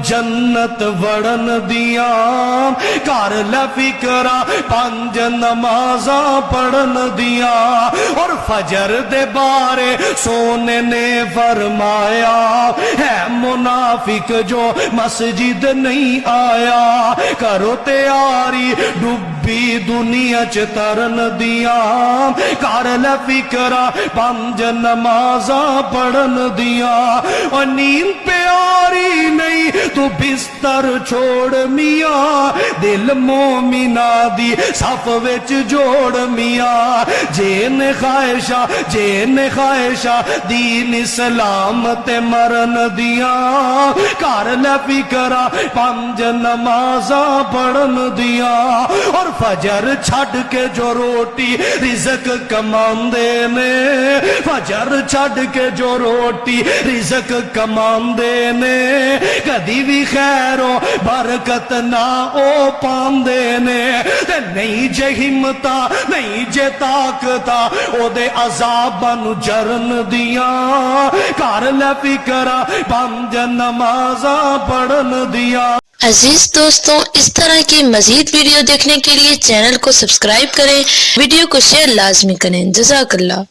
जन्नत वड़न दिया, कर ले फिकरा पंज नमाजा पढ़न दिया। और फजर दे बारे सोने ने फरमाया, है मुनाफिक जो मस्जिद नहीं आया, करो तैयारी डुब्बी दुनिया च तरन दिया, कर ले फिकरा पंज नमाजा पढ़न दिया। और नींद प्यारी नहीं तू बिस्तर छोड़ मिया, दिल मोमिना दी सफ विच जोड़ मिया। जेन ख्वाहिशा दीन इस्लाम ते मरन दिया, कर ले फिकरा पंज नमाजा पढ़न दिया। और फजर छड़ के जो रोटी रिज़्क कमांदे ने, फजर छड़ के जो रोटी रिज़्क कमांदे ने, कदी भी खैरो बरकत ना ओ पांदे ने। ते नहीं जे हिम्मता नहीं जे ताकता ओदे अजाबां नू जरन दिया, कर ले फिकरा पंज नमाजा पढ़न दिया। अजीज दोस्तों, इस तरह की मजीद वीडियो देखने के लिए चैनल को सब्सक्राइब करें, वीडियो को शेयर लाजमी करें। जज़ाकल्लाह।